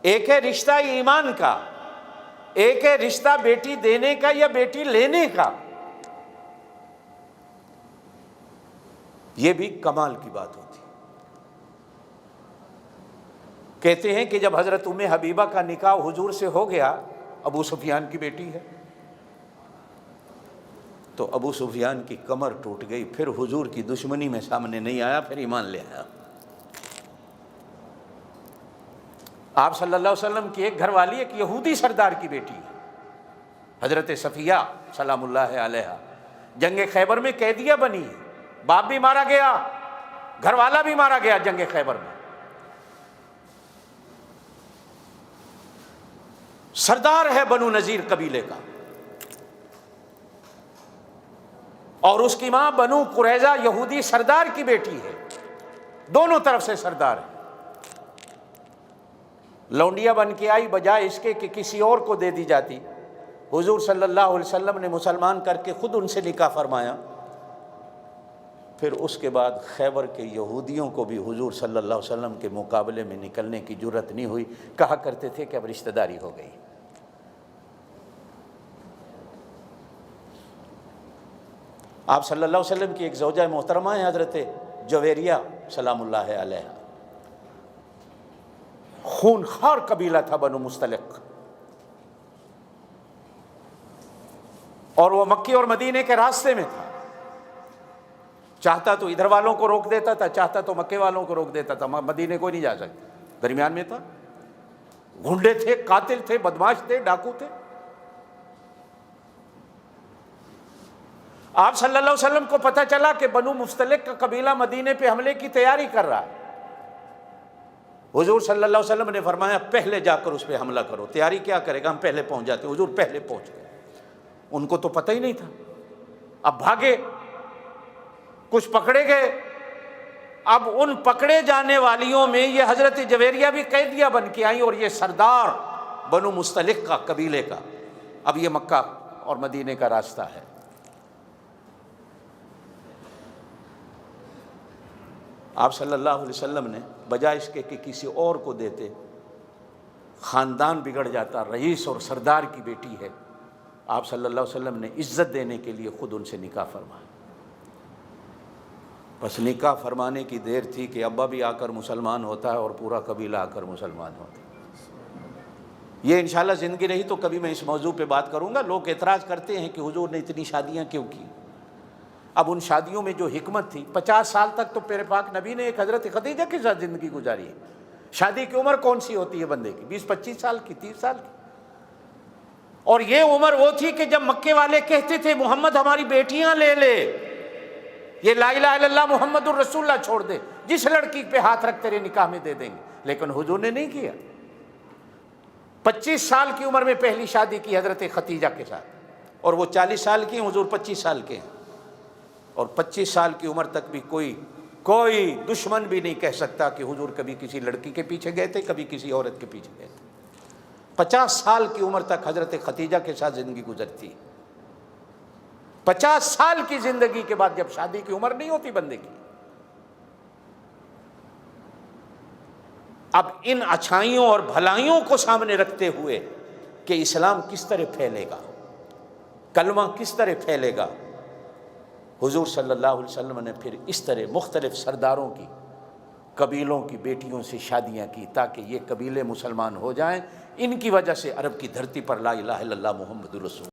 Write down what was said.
ایک ہے رشتہ ایمان کا، ایک ہے رشتہ بیٹی دینے کا یا بیٹی لینے کا. یہ بھی کمال کی بات ہوتی. کہتے ہیں کہ جب حضرت ام حبیبہ کا نکاح حضور سے ہو گیا، ابو سفیان کی بیٹی ہے، تو ابو سفیان کی کمر ٹوٹ گئی، پھر حضور کی دشمنی میں سامنے نہیں آیا، پھر ایمان لے آیا. آپ صلی اللہ علیہ وسلم کی ایک گھر والی ایک یہودی سردار کی بیٹی ہے، حضرت صفیہ سلام اللہ علیہا، جنگ خیبر میں قیدیہ بنی ہے، باپ بھی مارا گیا، گھر والا بھی مارا گیا جنگ خیبر میں. سردار ہے بنو نذیر قبیلے کا، اور اس کی ماں بنو قریظہ یہودی سردار کی بیٹی ہے، دونوں طرف سے سردار ہے. لونڈیا بن کے آئی، بجائے اس کے کہ کسی اور کو دے دی جاتی، حضور صلی اللہ علیہ وسلم نے مسلمان کر کے خود ان سے نکاح فرمایا. پھر اس کے بعد خیبر کے یہودیوں کو بھی حضور صلی اللہ علیہ وسلم کے مقابلے میں نکلنے کی جرت نہیں ہوئی، کہا کرتے تھے کہ اب رشتہ داری ہو گئی. آپ صلی اللہ علیہ وسلم کی ایک زوجہ محترمہ ہیں حضرت جویریہ سلام اللہ علیہا، خون خوار قبیلہ تھا بنو مستلق، اور وہ مکی اور مدینے کے راستے میں تھا. چاہتا تو ادھر والوں کو روک دیتا تھا، چاہتا تو مکے والوں کو روک دیتا تھا، مدینے کو نہیں جا سکتا، درمیان میں تھا. گھنڈے تھے، قاتل تھے، بدماش تھے، ڈاکو تھے. آپ صلی اللہ علیہ وسلم کو پتہ چلا کہ بنو مستلق کا قبیلہ مدینے پہ حملے کی تیاری کر رہا ہے. حضور صلی اللہ علیہ وسلم نے فرمایا پہلے جا کر اس پہ حملہ کرو. تیاری کیا کرے گا، ہم پہلے پہنچ جاتے. حضور پہلے پہنچ گئے، ان کو تو پتہ ہی نہیں تھا. اب بھاگے، کچھ پکڑے گئے. اب ان پکڑے جانے والیوں میں یہ حضرت جویریہ بھی قیدیہ بن کے آئیں، اور یہ سردار بنو مستلق کا قبیلے کا. اب یہ مکہ اور مدینے کا راستہ ہے. آپ صلی اللہ علیہ وسلم نے بجائے اس کے کہ کسی اور کو دیتے، خاندان بگڑ جاتا، رئیس اور سردار کی بیٹی ہے، آپ صلی اللہ علیہ وسلم نے عزت دینے کے لیے خود ان سے نکاح فرمایا. بس نکاح فرمانے کی دیر تھی کہ ابا بھی آ کر مسلمان ہوتا ہے اور پورا قبیلہ آ کر مسلمان ہوتا ہے. یہ انشاءاللہ زندگی رہی تو کبھی میں اس موضوع پہ بات کروں گا. لوگ اعتراض کرتے ہیں کہ حضور نے اتنی شادیاں کیوں کی. اب ان شادیوں میں جو حکمت تھی، 50 سال تک تو پیارے پاک نبی نے ایک حضرت خدیجہ کے ساتھ زندگی گزاری ہے. شادی کی عمر کون سی ہوتی ہے بندے کی؟ 20-25 سال کی، 30 سال کی. اور یہ عمر وہ تھی کہ جب مکے والے کہتے تھے محمد ہماری بیٹیاں لے لے، یہ لا الہ الا اللہ محمد الرسول اللہ چھوڑ دے، جس لڑکی پہ ہاتھ رکھ تیرے نکاح میں دے دیں گے. لیکن حضور نے نہیں کیا. 25 سال کی عمر میں پہلی شادی کی حضرت خدیجہ کے ساتھ، اور وہ 40 سال کی ہیں، حضور 25 سال کے ہیں. اور 25 سال کی عمر تک بھی کوئی دشمن بھی نہیں کہہ سکتا کہ حضور کبھی کسی لڑکی کے پیچھے گئے تھے، کبھی کسی عورت کے پیچھے گئے تھے. 50 سال کی عمر تک حضرت خدیجہ کے ساتھ زندگی گزرتی. 50 سال کی زندگی کے بعد جب شادی کی عمر نہیں ہوتی بندے کی. اب ان اچھائیوں اور بھلائیوں کو سامنے رکھتے ہوئے کہ اسلام کس طرح پھیلے گا، کلمہ کس طرح پھیلے گا، حضور صلی اللہ علیہ وسلم نے پھر اس طرح مختلف سرداروں کی، قبیلوں کی بیٹیوں سے شادیاں کی تاکہ یہ قبیلے مسلمان ہو جائیں. ان کی وجہ سے عرب کی دھرتی پر لا الہ الا اللہ محمد رسول